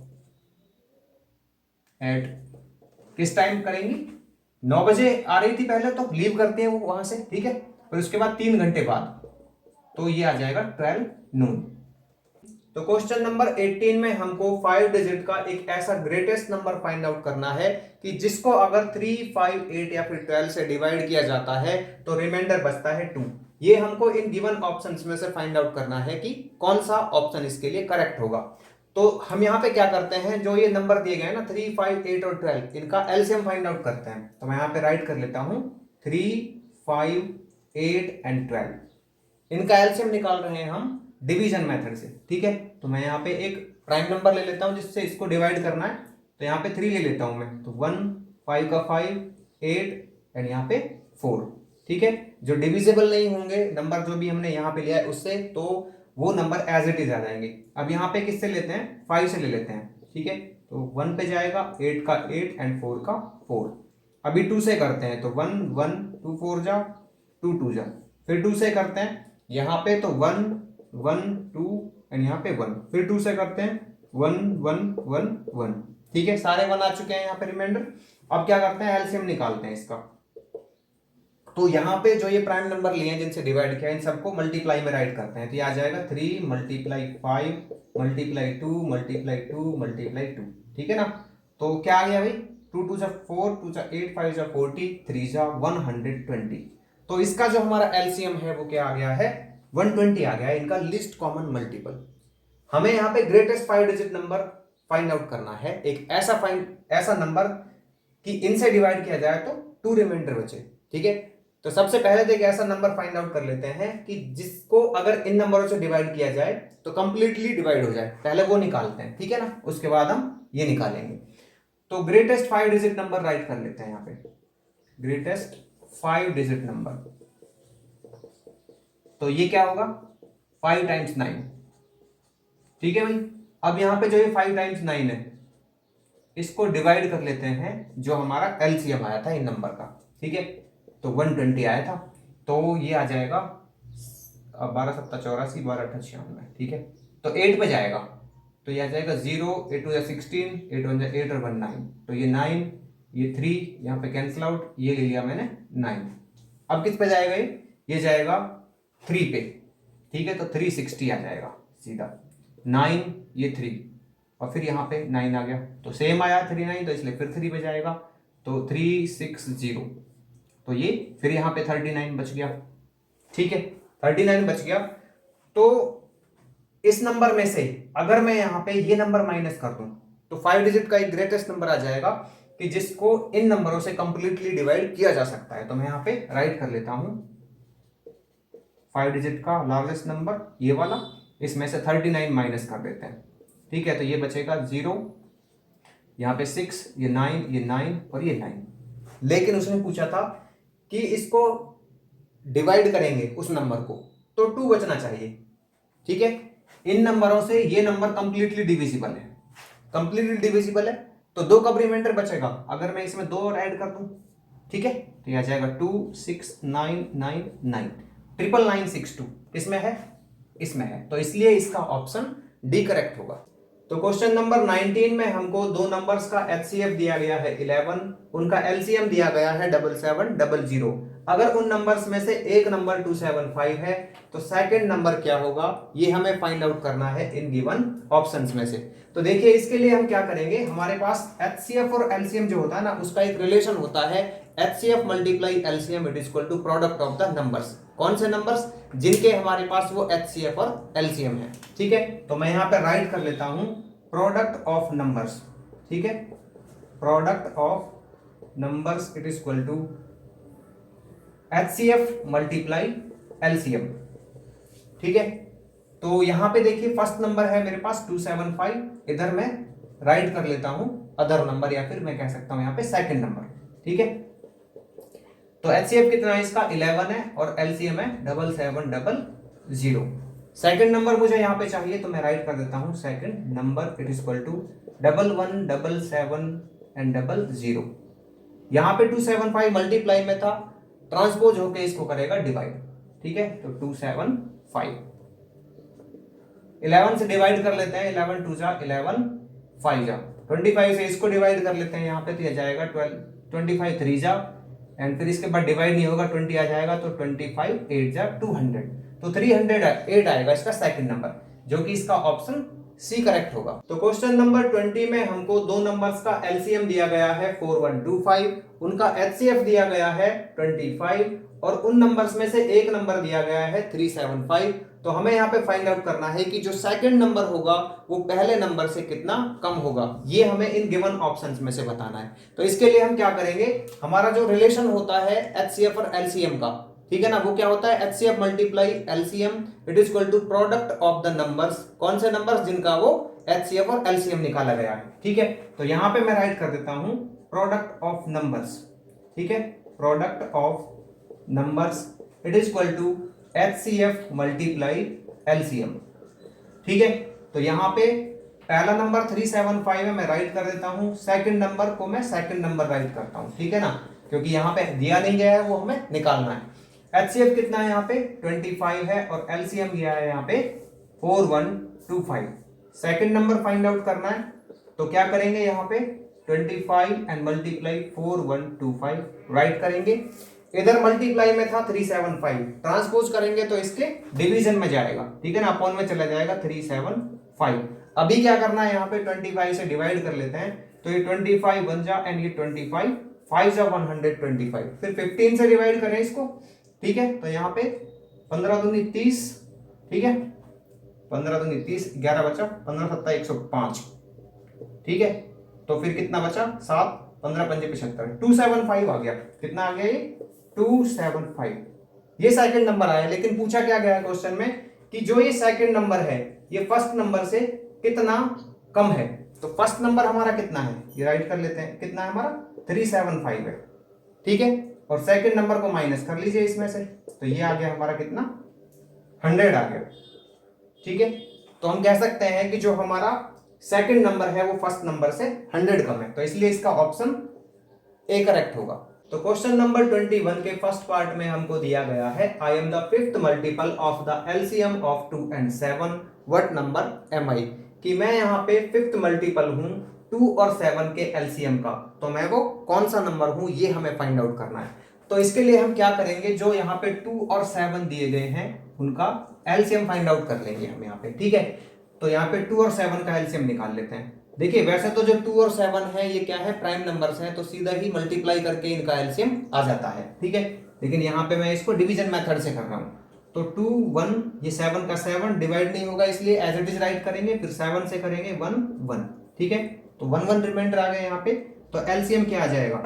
at किस टाइम करेंगी? 9 बजे आ रही थी पहले, तो लीव करते हैं वो वहां से, ठीक है। फिर उसके बाद 3 घंटे बाद, तो ये आ जाएगा 12 नून। तो क्वेश्चन नंबर 18 में हमको 5 डिजिट का एक ऐसा ग्रेटेस्ट नंबर फाइंड आउट करना है कि जिसको अगर 3 5 8 या फिर 12 से डिवाइड किया जाता है तो रिमाइंडर बचता है 2। ये हमको इन गिवन ऑप्शंस में से फाइंड आउट करना है कि कौन सा ऑप्शन इसके लिए करेक्ट होगा। तो हम यहाँ पे क्या करते हैं, जो ये नंबर दिए गए हैं ना 3 5 8 और 12, इनका एलसीएम फाइंड आउट करते हैं। तो मैं यहाँ पे राइट कर लेता हूं 3 5 8 एंड 12, इनका एलसीएम निकाल रहे हैं हम डिवीजन मेथड से, ठीक है। तो मैं यहाँ पे एक प्राइम नंबर ले लेता हूं जिससे इसको डिवाइड करना है। तो यहाँ पे 3 ले लेता हूं मैं। तो 1 5 का 5 8 एंड यहाँ पे 4, ठीक है। जो डिविजिबल नहीं होंगे नंबर जो भी हमने यहाँ पे लिया है उससे, तो वो नंबर एज इट इज आ जाएंगे। अब यहाँ पे किससे लेते हैं? 5 से ले लेते हैं, ठीक है। तो 1 पे जाएगा, 8 का 8 एंड 4 का 4। अभी 2 से करते हैं, तो 1 1 2 4 जा 2 2 जा। फिर 2 से करते हैं यहाँ पे, तो 1 1 2 एंड यहाँ पे 1। फिर 2 से करते हैं 1 1 1 1, ठीक है। सारे 1 आ चुके हैं यहाँ पे रिमाइंडर। अब क्या करते हैं? एलसीएम निकालते हैं इसका। तो यहाँ पे जो ये प्राइम नंबर लिए हैं जिनसे डिवाइड किया इन सबको मल्टीप्लाई में राइट करते हैं। तो ये आ जाएगा 3 मल्टीप्लाई 5 मल्टीप्लाई 2 मल्टीप्लाई 2 मल्टीप्लाई 2, ठीक है ना। तो क्या आ गया भाई? 2 2 जा 4, 2 जा 8, 5 जा 40, 3 जा 120। तो इसका जो हमारा एलसीएम है वो क्या आ गया है? 120 आ गया है इनका लीस्ट कॉमन मल्टीपल। हमें यहाँ पे greatest 5 digit number find out करना है, एक ऐसा नंबर कि इनसे डिवाइड किया जाए तो 2 रिमाइंडर बचे। ठीक है, तो सबसे पहले तो एक ऐसा नंबर फाइंड आउट कर लेते हैं कि जिसको अगर इन नंबरों से डिवाइड किया जाए तो कंप्लीटली डिवाइड हो जाए, पहले वो निकालते हैं। ठीक है ना, उसके बाद हम ये निकालेंगे। तो ग्रेटेस्ट 5 डिजिट नंबर राइट कर लेते हैं यहाँ पे, ग्रेटेस्ट 5 डिजिट नंबर। तो ये क्या होगा, 5 टाइम्स 9। ठीक है भाई, अब यहां पे जो ये 5 टाइम्स 9 है इसको डिवाइड कर लेते हैं जो हमारा एलसीएम आया था इन नंबर का। ठीक है, तो 120 आया था, तो ये आ जाएगा 12 7 84, 12 8 96। ठीक है, तो 8 पे जाएगा, तो ये आ जाएगा 0, 8 2 16, 8 1 8 और 1 9, तो ये 9, ये 3 यहाँ पे कैंसिल आउट, ये ले लिया मैंने 9। अब किस पे जाएगा ये जाएगा 3 पे। ठीक है, तो 360 आ जाएगा सीधा, 9 ये 3 और फिर यहाँ पे 9 आ गया, तो सेम आया 3 9, तो इसलिए फिर 3 पे जाएगा, तो 360, तो ये फिर यहाँ पे 39 बच गया। ठीक है, 39 बच गया। तो इस नंबर में से अगर मैं यहाँ पे ये नंबर माइनस कर दूं तो 5 डिजिट का एक ग्रेटेस्ट नंबर आ जाएगा कि जिसको इन नंबरों से कंप्लीटली डिवाइड किया जा सकता है। तो मैं यहाँ पे राइट कर लेता हूं 5 डिजिट का लार्जेस्ट नंबर ये वाला, इसमें से 39 माइनस कर देते हैं। ठीक है, तो ये बचेगा 0, यहाँ पे 6, ये 9, ये 9 और ये 9। लेकिन उसने पूछा था कि इसको डिवाइड करेंगे उस नंबर को तो 2 बचना चाहिए। ठीक है, इन नंबरों से ये नंबर कंप्लीटली डिविजिबल है, कंप्लीटली डिविजिबल है, तो 2 का रिमाइंडर बचेगा अगर मैं इसमें 2 और ऐड कर दूं। ठीक है, तो ये आ जाएगा 2 6 9 9 9, 99962 इसमें है, तो इसलिए इसका ऑप्शन डी करेक्ट होगा। तो क्वेश्चन नंबर 19 में हमको दो नंबर्स का एचसीएफ दिया गया है 11, उनका एलसीएम दिया गया है 7700। अगर उन नंबर्स में से एक नंबर 275 है तो सेकंड नंबर क्या होगा, ये हमें फाइंड आउट करना है इन गिवन ऑप्शंस में से। तो देखिए इसके लिए हम क्या करेंगे, हमारे पास एचसीएफ और एलसीएम जो होता है ना उसका एक रिलेशन होता है, HCF multiply LCM it is equal to product of the numbers. कौन से नंबर्स, जिनके हमारे पास वो एचसीएफ और एलसीएम है। ठीक है, तो मैं यहां पे राइट कर लेता हूं प्रोडक्ट ऑफ नंबर्स। ठीक है, product of numbers it is equal to HCF multiply LCM. ठीक है, तो यहां पे देखिए फर्स्ट नंबर है मेरे पास 275, इधर मैं राइट कर लेता हूं अदर नंबर, या फिर मैं कह सकता हूं यहां पे सेकंड नंबर। ठीक है, तो एचसीएफ कितना है इसका 11 है और एलसीएम है 7700। सेकंड नंबर मुझे यहां पे चाहिए तो मैं राइट कर देता हूं second number it is equal to 1177 and 00। यहां पे 275 मल्टीप्लाई में था, ट्रांसपोज होके इसको करेगा डिवाइड। ठीक है, तो 275 11 से डिवाइड कर लेते हैं, 11 2 जा 11 5 जा 25 से इसको डिवाइड कर लेते हैं यहाँ पे, तो यह जाएगा 12 25 3 जा एंड फिर इसके बाद डिवाइड नहीं होगा 20 आ जाएगा, तो 25 8 जा 200, तो 308 आएगा इसका सेकंड नंबर, जो कि इसका ऑप्शन सी करेक्ट होगा। तो क्वेश्चन नंबर 20 में हमको दो नंबर्स का एलसीएम दिया गया है 4125, उनका एचसीएफ दिया गया है 25 और उन नंबर्स में से एक नंबर दिया गया है 375। तो हमें यहाँ पे फाइंड आउट करना है कि जो सेकंड नंबर होगा वो पहले नंबर से कितना कम होगा, ये हमें इन गिवन ऑप्शंस में से बताना है। तो इसके लिए हम क्या करेंगे, हमारा जो रिलेशन होता है एचसीएफ और एलसीएम का, ठीक है ना, वो क्या होता है HCF multiply LCM it is equal to product of the numbers. कौन से नंबर्स, जिनका वो एचसीएफ और एलसीएम निकाला गया है। ठीक है, तो यहां पे मैं राइट कर देता हूं प्रोडक्ट ऑफ नंबर्स। ठीक है, product of numbers it is equal to HCF multiply LCM. ठीक है, तो यहां पे पहला नंबर 375 है, मैं राइट कर देता हूं, सेकंड नंबर को मैं सेकंड नंबर राइट करता हूं। ठीक है ना, क्योंकि यहां पे दिया नहीं गया है वो हमें निकालना है। एचसीएफ कितना है यहाँ पे 25 है और एलसीएम दिया है यहाँ पे 4125। सेकंड नंबर फाइंड आउट करना है, तो क्या करेंगे यहाँ पे 25 एंड मल्टीप्लाई 4125 राइट करेंगे। इधर मल्टीप्लाई में था 375, ट्रांसपोज करेंगे तो इसके डिवीजन में जाएगा। ठीक है ना, अपॉन में चला जाएगा 375। अभी क्या करना है, यहाँ पे 25 से डिवाइड कर लेते हैं, तो ये 25 बन जा एंड ये 25 5 जा 125, फिर 15 से डिवाइड करें इसको। ठीक है, तो यहाँ पे 15 दूनी 30 ठीक है, 15 दूनी 30, 11 बचा, 15 सत्ता 105, ठीक है। तो फिर कितना बचा 7, 15 पंजे 75, 275 आ गया। कितना आ गया ये 275, ये सेकंड नंबर आया। लेकिन पूछा क्या गया है क्वेश्चन में कि जो ये सेकंड नंबर है ये फर्स्ट नंबर से कितना कम है। तो फर्स्ट नंबर हमारा कितना है, ये राइट कर लेते हैं, कितना है हमारा 375 है, ठीक है। और सेकंड नंबर को माइनस कर लीजिए इसमें से, तो ये आ गया हमारा कितना 100 आ गया, ठीक है। तो हम कह सकते हैं कि जो हमारा सेकंड नंबर है वो फर्स्ट नंबर से 100 कम है, तो इसलिए इसका ऑप्शन ए करेक्ट होगा। तो क्वेश्चन नंबर 21 के फर्स्ट पार्ट में हमको दिया गया है I am the fifth multiple of the LCM of 2 and 7 what number am I, कि मैं यहाँ पे फिफ्थ मल्टीपल हूं 2 और 7 के एलसीएम का, तो मैं वो कौन सा नंबर हूं ये हमें फाइंड आउट करना है। तो इसके लिए हम क्या करेंगे, जो यहाँ पे 2 और 7 दिए गए हैं उनका एलसीएम फाइंड आउट कर लेंगे हम यहाँ पे, ठीक है। तो यहाँ पे 2 और 7 का एलसीएम निकाल लेते हैं। देखिए वैसे तो जो 2 और 7 है ये क्या है, प्राइम नंबर्स हैं, तो सीधा ही मल्टीप्लाई करके इनका एलसीएम आ जाता है, ठीक है। लेकिन यहाँ पे मैं इसको डिवीजन मेथड से कर रहा हूँ, तो 2 1, ये 7 का 7 डिवाइड नहीं होगा इसलिए एज इट इज राइट करेंगे, फिर 7 से करेंगे 1 1, ठीक है। तो 1 1 रिमाइंडर आ गया यहाँ पे, तो एलसीएम क्या आ जाएगा,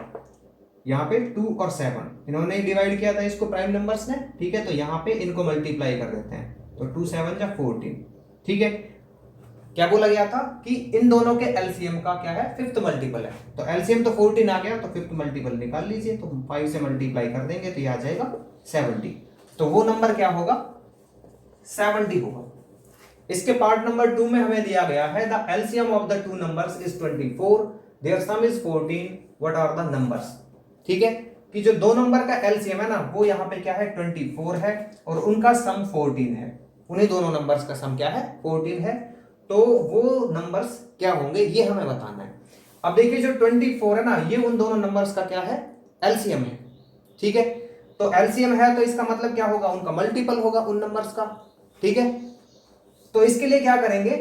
यहाँ पे 2 और 7 इन्होंने ही डिवाइड किया था इसको प्राइम नंबर्स ने, ठीक है। तो यहाँ पे इनको मल्टीप्लाई कर देते हैं, तो 2 7 जा 14, ठीक है। क्या बोला गया था कि इन दोनों के एलसीएम का क्या है, फिफ्थ मल्टीपल है, तो एलसीएम तो 14 आ गया, तो फिफ्थ मल्टीपल निकाल लीजिए, तो 5 से मल्टीप्लाई कर देंगे तो ये आ जाएगा 70, तो वो नंबर क्या होगा 70 होगा। इसके पार्ट नंबर 2 में हमें दिया गया है the LCM of the two numbers is 24, their sum is 14, what are the numbers, ठीक है। कि जो दो नंबर का एलसीएम है ना वो यहाँ पे क्या है 24 है और उनका सम 14 है, उन्हीं दोनों नंबर्स का सम क्या है 14 है, तो वो नंबर्स क्या होंगे ये हमें बताना है। अब देखिए जो 24 है ना ये उन दोनों नंबर्स का क्या है एलसीएम है, ठीक है। तो एलसीएम है तो इसका मतलब क्या होगा, उनका मल्टीपल होगा उन नंबर्स का, ठीक है। तो इसके लिए क्या करेंगे,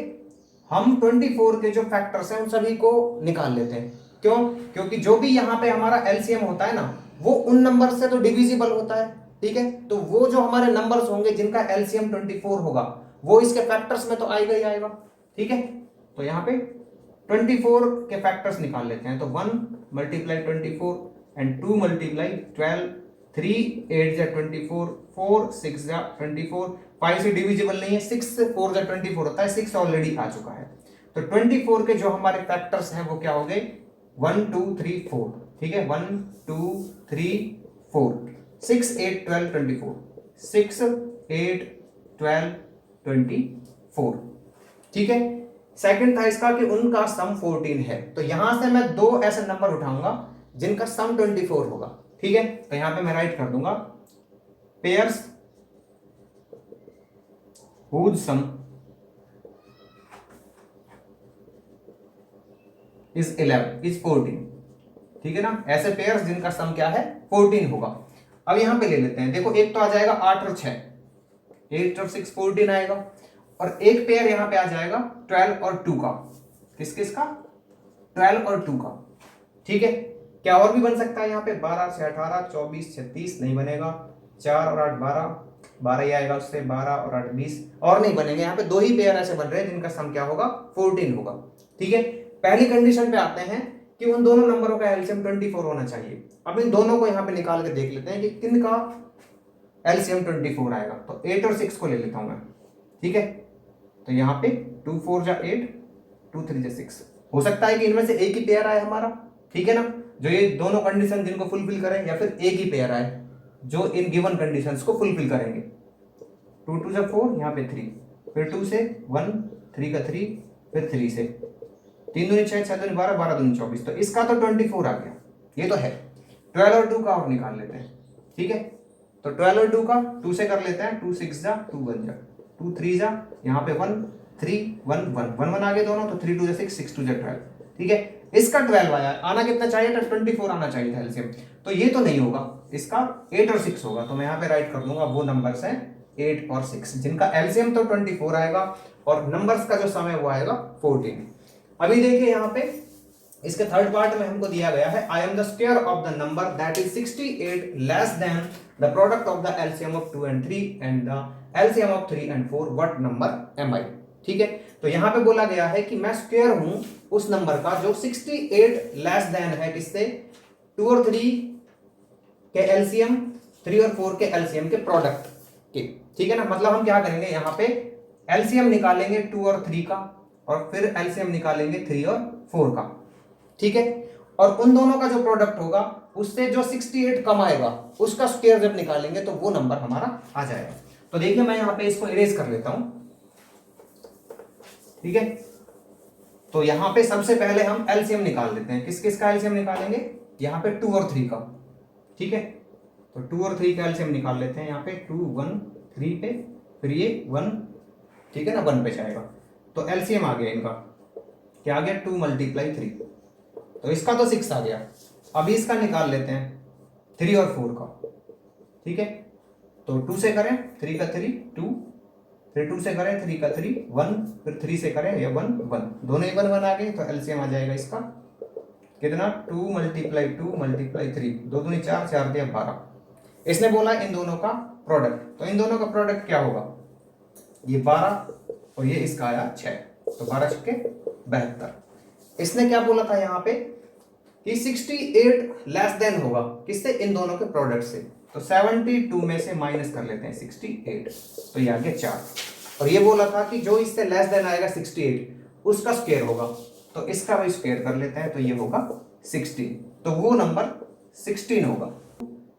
हम 24 के जो फैक्टर्स हैं उन सभी को निकाल लेते हैं। क्यों, क्योंकि जो भी यहाँ पे हमारा एलसीएम होता है ना वो उन नंबर से तो डिविजिबल होता है, ठीक है। तो वो जो हमारे नंबर्स होंगे जिनका एलसीएम 24 होगा वो इसके फैक्टर्स में तो आएगा ही आएगा, ठीक है। तो यहाँ पे 24 के फैक्टर्स निकाल लेते हैं, तो 1 मल्टीप्लाई 24 एंड 2 मल्टीप्लाई 12, 3 8 जा 24, 4 6 जा 24, 5 से डिविजिबल नहीं है, 6 से 4 जा 24 होता है, 6 ऑलरेडी आ चुका है। तो 24 के जो हमारे फैक्टर्स हैं वो क्या हो गए 1 2 3 4, ठीक है। 1 2 3 4, 6 8 12 24, 6 8 12 24, ठीक है। सेकंड था इसका कि उनका सम 14 है, तो यहां से मैं दो ऐसे नंबर उठाऊंगा जिनका सम 24 होगा, ठीक है। तो यहां पे मैं राइट कर दूंगा pairs whose sum is 11 is 14, ठीक है ना। ऐसे पेयर्स जिनका सम क्या है 14 होगा। अब यहां पे ले लेते हैं, देखो एक तो आ जाएगा 8 और 6, 8 और 6 14 आएगा, और एक पेयर यहां पे आ जाएगा 12 और 2 का, किस किस का 12 और 2 का, ठीक है। क्या और भी बन सकता है यहाँ पे 12 से 18, 24 36 नहीं बनेगा, 4 और 8 12, 12 ही आएगा उससे, 12 और 8 20, और नहीं बनेंगे। यहाँ पे दो ही पेयर ऐसे बन रहे हैं जिनका सम क्या होगा 14 होगा, ठीक है। पहली कंडीशन पे आते हैं कि उन दोनों नंबरों का एलसीएम 24 होना चाहिए। अब इन दोनों को यहाँ पे निकाल के देख लेते हैं कि किन का एलसीएम 24 आएगा। तो 8 और 6 को ले लेता हूं मैं, ठीक है। तो यहाँ पे 2 4 जा 8, 2 3 जा 6, हो सकता है कि इनमें से एक ही पेयर आए हमारा, ठीक है ना, जो ये दोनों कंडीशन जिनको फुलफिल करें, या फिर एक ही पेयर आए जो इन गिवन कंडीशंस को फुलफिल करेंगे। 2 2 जा 4, यहाँ पे 3, फिर 2 से 1, 3 का 3, फिर 3 से 3 दूनी 6, 6 दूनी 12, 12 दूनी 24, तो इसका तो 24 आ गया, ये तो है। 12 और 2 का और निकाल लेते हैं, ठीक है। तो 12 और 2 का 2 से कर लेते हैं, 2 6 जा 2 1 जा 2 3 जा, यहाँ पे 1 3 1 1 1 1 आ गए दोनों, तो 3 2 जा 6 6 2 जा 12, ठीक है। इसका 12 आया, आना कितना चाहिए था 24 आना चाहिए था एलसीएम, तो ये तो नहीं होगा, इसका 8 और 6 होगा। तो मैं यहाँ पे राइट कर दूंगा वो नंबर्स हैं 8 और 6 जिनका एलसीएम तो 24 आएगा और नंबर्स का जो सम है वो आएगा 14। अभी देखिए यहाँ पे इसके थर्ड पार्ट में हमको दिया गया है I am the square of the number that is 68 less than the product of the LCM of 2 and 3 and the LCM of 3 and 4 what number am I. ठीक है, तो यहां पे बोला गया है कि मैं स्क्वायर हूं उस नंबर का जो 68 लेस देन है किससे, 2 और 3 के एलसीएम, 3 और 4 के एलसीएम के प्रोडक्ट के। ठीक है ना, मतलब हम क्या करेंगे यहाँ पे एलसीएम निकालेंगे 2 और 3 का और फिर एलसीएम निकालेंगे 3 और 4 का। ठीक है, और उन दोनों का जो प्रोडक्ट होगा उससे जो 68 कम आएगा उसका स्क्वायर जब निकालेंगे तो वो नंबर हमारा आ जाएगा। तो देखिए मैं यहाँ पे इसको इरेज कर लेता हूं। ठीक है, तो यहां पे सबसे पहले हम एलसीएम निकाल लेते हैं। किस किस का एलसीएम निकालेंगे, यहाँ पे 2 और 3 का। ठीक है, तो 2 और 3 का एलसीएम निकाल लेते हैं। यहाँ पे 2 1 3 पे, फिर ये 1, ठीक है ना, 1 पे जाएगा। तो एलसीएम आ गया इनका, क्या आ गया, 2 × 3, तो इसका तो 6 आ गया। अभी इसका निकाल लेते हैं 3 और 4 का। ठीक है, तो 2 से करें 3 का 3 2, फिर 2 से करें 3 का 3 1, फिर 3 से करें ये 1 1, दोनों 1 1 आ गए। तो एलसीएम आ जाएगा इसका कितना, 2 × 2 × 3, 2 दूनी 4, 4 दिया 12। इसने बोला इन दोनों का प्रोडक्ट, तो इन दोनों का प्रोडक्ट क्या होगा, ये 12 और ये इसका आया 6, तो 12 छक्के 72। इसने क्या बोला था यहाँ पे कि 68 लेस देन होगा किससे, इन दोनों के प्रोडक्ट से। तो 72 में से माइनस कर लेते हैं 68, तो ये आ गया 4। और ये बोला था कि जो इससे लेस देन आएगा 68 उसका स्क्वायर होगा, तो इसका भी स्क्वायर कर लेते हैं, तो ये होगा 16, तो वो नंबर 16 होगा।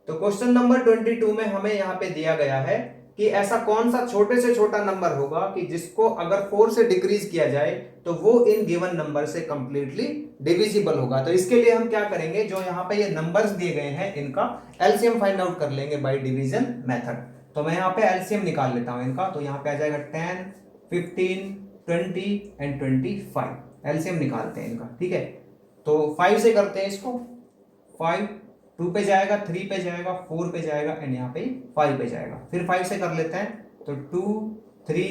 तो क्वेश्चन नंबर 22 में हमें यहाँ पे दिया गया है कि ऐसा कौन सा छोटे से छोटा नंबर होगा कि जिसको अगर 4 से डिक्रीज किया जाए तो वो इन गिवन नंबर से कंप्लीटली डिविजिबल होगा। तो इसके लिए हम क्या करेंगे, जो यहाँ पे ये नंबर्स दिए गए हैं इनका एलसीएम फाइंड आउट कर लेंगे बाय डिवीजन मेथड। तो मैं यहाँ पे एलसीएम निकाल लेता हूँ इनका, तो यहाँ पे आ जाएगा 10 15 20 एंड 25। एलसीएम निकालते हैं इनका। ठीक है, तो 5 से करते हैं इसको, 5 2 पे जाएगा, 3 पे जाएगा, 4 पे जाएगा एंड यहाँ पे 5 पे जाएगा। फिर 5 से कर लेते हैं, तो 2 3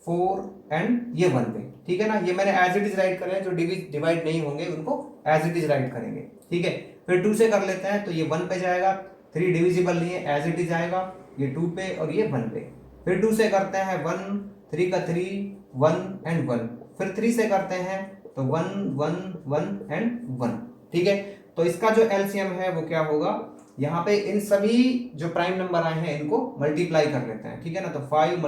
4 एंड ये 1 पे। ठीक है ना, ये मैंने एज इट इज राइट करे हैं, जो डिवाइड नहीं होंगे उनको एज इट इज राइट करेंगे। ठीक है, फिर 2 से कर लेते हैं, तो ये 1 पे जाएगा, 3 डिविजिबल नहीं है, एज इट इज आएगा, ये 2 पे और ये 1 पे। फिर 2 से करते हैं 1 3 का 3 1 एंड 1, फिर 3 से करते हैं तो 1 1 1 एंड 1। ठीक है, तो इसका जो एलसीएम है वो क्या होगा, यहाँ पे इन सभी जो प्राइम नंबर आए हैं इनको मल्टीप्लाई कर लेते हैं। ठीक है ना, तो 5 ×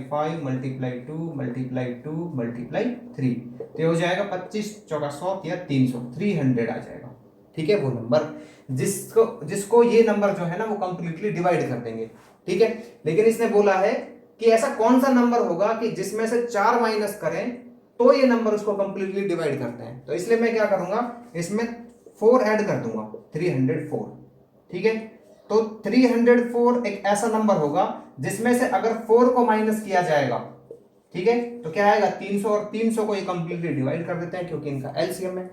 5 × 2 × 2 × 3, तो हो जाएगा 25 चौका 100 या 300, 300 आ जाएगा। ठीक है, वो नंबर जिसको ये नंबर जो है ना वो कंप्लीटली डिवाइड कर देंगे। ठीक है, लेकिन इसने बोला है कि ऐसा कौन सा नंबर होगा कि जिसमें से 4 माइनस करें तो ये नंबर उसको कंप्लीटली डिवाइड करते हैं। तो इसलिए मैं क्या करूंगा, इसमें 4 ऐड कर दूंगा, 304। ठीक है, तो 304 एक ऐसा नंबर होगा जिसमें से अगर 4 को माइनस किया जाएगा, ठीक है, तो क्या आएगा 300, और 300 को ये कंप्लीटली डिवाइड कर देते हैं क्योंकि इनका एलसीएम है।